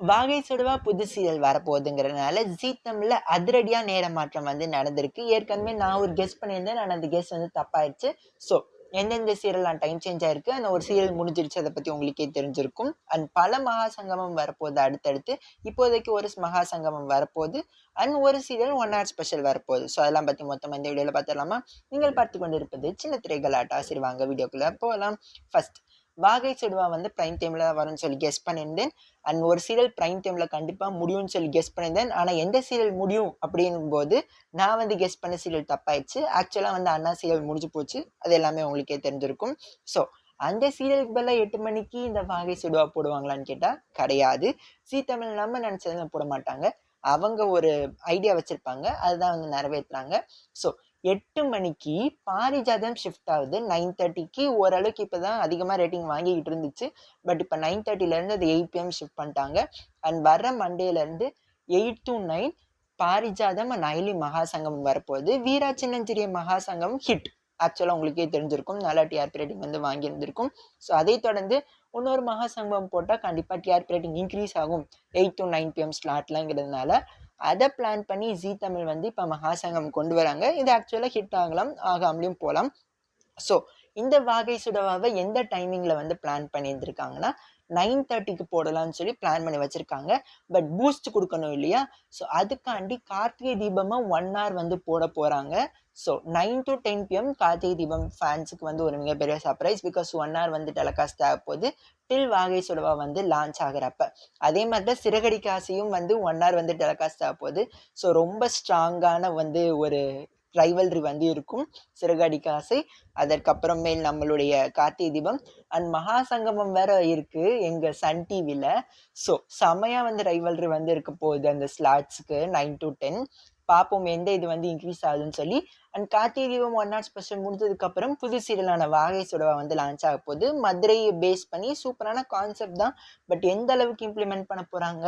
வாகை சுடுவா புது சீரியல் வரப்போகுதுங்கிறதுனால ஜீ தமிழ்ல அதிரடியா நேர மாற்றம் வந்து நடந்திருக்கு. ஏற்கனவே நான் ஒரு கெஸ் பண்ணியிருந்தேன். நான் அந்த கெஸ் வந்து தப்பாயிடுச்சு. ஸோ எந்தெந்த சீரியல்லாம் டைம் சேஞ்ச் ஆயிருக்கு, அந்த ஒரு சீரியல் முடிஞ்சிருச்சு, அதை பத்தி உங்களுக்கே தெரிஞ்சிருக்கும். அண்ட் பல மகா சங்கமம் வரப்போகுது அடுத்தடுத்து. இப்போதைக்கு ஒரு மகா சங்கமம் வரப்போகுது. அண்ட் ஒரு சீரியல் 1 hour ஸ்பெஷல் வரப்போகுது. ஸோ அதெல்லாம் பத்தி மொத்தமா இந்த வீடியோல பார்த்துடலாமா? நீங்கள் பார்த்து கொண்டிருப்பது சின்ன திரைகள் ஆட்டா. சரி வாங்க வீடியோக்குள்ள போகலாம். ஃபர்ஸ்ட் வாகை சுடுவா வந்து பிரைம் டைம்ல வரும்னு சொல்லி கெஸ் பண்ணியிருந்தேன். அண்ட் ஒரு சீரியல் பிரைம் டைம்ல கண்டிப்பா முடியும்னு சொல்லி கெஸ் பண்ணியிருந்தேன். ஆனா எந்த சீரியல் முடியும் அப்படின்னும் போது நான் வந்து கெஸ் பண்ண சீரியல் தப்பாயிடுச்சு. ஆக்சுவலா வந்து அண்ணா சீரியல் முடிஞ்சு போச்சு. அது எல்லாமே உங்களுக்கே தெரிஞ்சிருக்கும். ஸோ அந்த சீரியலுக்கு பதிலா 8 மணிக்கு இந்த வாகை சுடுவா போடுவாங்களான்னு கேட்டா கிடையாது. ஜீ தமிழ் நம்ம நினைச்சதுல போட மாட்டாங்க. அவங்க ஒரு ஐடியா வச்சிருப்பாங்க, அதுதான் வந்து நிறைவேற்றுறாங்க. ஸோ 8 மணிக்கு பாரிஜாதம் ஷிஃப்ட் ஆகுது. 9:30க்கு ஓரளவுக்கு இப்போதான் அதிகமாக ரேட்டிங் வாங்கிக்கிட்டு இருந்துச்சு. பட் இப்போ 9:30லேருந்து அது 8 PM ஷிஃப்ட் பண்ணிட்டாங்க. அண்ட் வர்ற மண்டேலேருந்து 8 to 9 பாரிஜாதம் அண்ட் அயலி மகாசங்கம் வரப்போகுது. வீரா சின்னஞ்சிறிய மகாசங்கம் ஹிட். ஆக்சுவலாக உங்களுக்கே தெரிஞ்சிருக்கும், நல்லா டிஆர்பி ரேட்டிங் வந்து வாங்கியிருந்திருக்கும். ஸோ அதை தொடர்ந்து இன்னொரு மகாசங்கம் போட்டால் கண்டிப்பாக டிஆர்பி ரேட்டிங் இன்க்ரீஸ் ஆகும் 8 to 9 PM ஸ்லாட்லாங்கிறதுனால அதை பிளான் பண்ணி ஜீ தமிழ் வந்து இப்போ மகாசங்கம் கொண்டு வராங்க. இது ஆக்சுவலாக ஹிட் ஆகலாம், ஆகாமலையும் போகலாம். ஸோ இந்த வாகை சுடவாவை எந்த டைமிங்கில் வந்து பிளான் பண்ணியிருந்திருக்காங்கன்னா 9:30க்கு போடலாம்னு சொல்லி பிளான் பண்ணி வச்சுருக்காங்க. பட் பூஸ்ட் கொடுக்கணும் இல்லையா? ஸோ அதுக்காண்டி கார்த்திகை தீபமாக 1 hour வந்து போட போகிறாங்க. So 9 to 10 PM Karthigai Deepam ஃபேன்ஸுக்கு வந்து ஒரு மிகப்பெரிய சர்ப்ரைஸ். பிகாஸ் 1 hour வந்து டெலிகாஸ்ட் ஆக போகுது டில் வாகை சுடவா வந்து லான்ச் ஆகிறப்ப. அதே மாதிரி தான் சிறகடிக்க ஆசையும் வந்து 1 hour வந்து டெலிகாஸ்ட் ஆக போகுது. ஸோ ரொம்ப ஸ்ட்ராங்கான வந்து ஒரு ரைவல்ரி வந்து இருக்கும் சிறகடிக்க ஆசை, அதற்கப்புறமேல் நம்மளுடைய கார்த்திகை தீபம் அண்ட் மகாசங்கமம் வேற இருக்கு எங்க சன் டிவில. ஸோ செமையா வந்து ரைவல்ரி வந்து இருக்க போகுது அந்த ஸ்லாட்ஸ்க்கு 9 to 10. பார்ப்போம் எந்த இது வந்து இன்க்ரீஸ் ஆகுதுன்னு சொல்லி. And Karthigai Deepam 1 hour special முடிஞ்சதுக்கு அப்புறம் புது சீரியலான வாகை சுடவா வந்து லான்ச் ஆக போகுது. மதுரையை பேஸ் பண்ணி சூப்பரான கான்செப்ட் தான். பட் எந்த அளவுக்கு இம்ப்ளிமெண்ட் பண்ண போறாங்க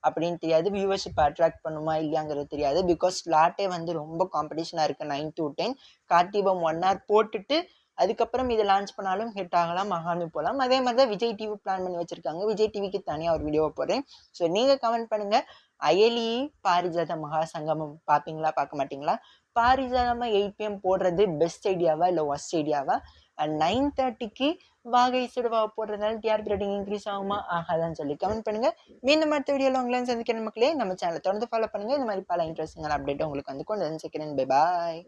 அப்படின்னு தெரியாது. வியூவர்ஷிப் அட்ராக்ட் பண்ணுமா இல்லையாங்கிறது தெரியாது. பிகாஸ் ஸ்லாட்டே வந்து ரொம்ப காம்படிஷனாக இருக்குது 9 to 10. கார்த்திகம் 1 hour போட்டுட்டு அதுக்கப்புறம் இதை லான்ச் பண்ணாலும் ஹிட் ஆகலாம், ஆகாமல் போகலாம். அதே மாதிரி தான் விஜய் டிவி பிளான் பண்ணி வச்சிருக்காங்க. விஜய் டிவிக்கு தனியாக ஒரு வீடியோ போடுறேன். ஸோ நீங்கள் கமெண்ட் பண்ணுங்க, அயலி பாரிஜாத மகாசங்கமம் பார்ப்பீங்களா பார்க்க மாட்டீங்களா? பாரிஜாதமாக 8 PM போடுறது பெஸ்ட் ஐடியாவா இல்லை ஒஸ்ட் ஐடியாவா? அண்ட் 9:30க்கு வாகை சுடுவா போடுறதுனால டிஆர்பி ரேட்டிங் இன்க்ரீஸ் ஆகுமா ஆகாதான்னு சொல்லி கமெண்ட் பண்ணுங்க. மீண்டும் அடுத்த வீடியோவில் உங்களை சந்திக்கிற மக்களே, நம்ம சேனலை தொடர்ந்து ஃபாலோ பண்ணுங்க. இந்த மாதிரி பல இன்ட்ரெஸ்டிங்கான அப்டேட் உங்களுக்கு வந்து கொண்டு வந்து சேர்க்கிறேன். Bye bye.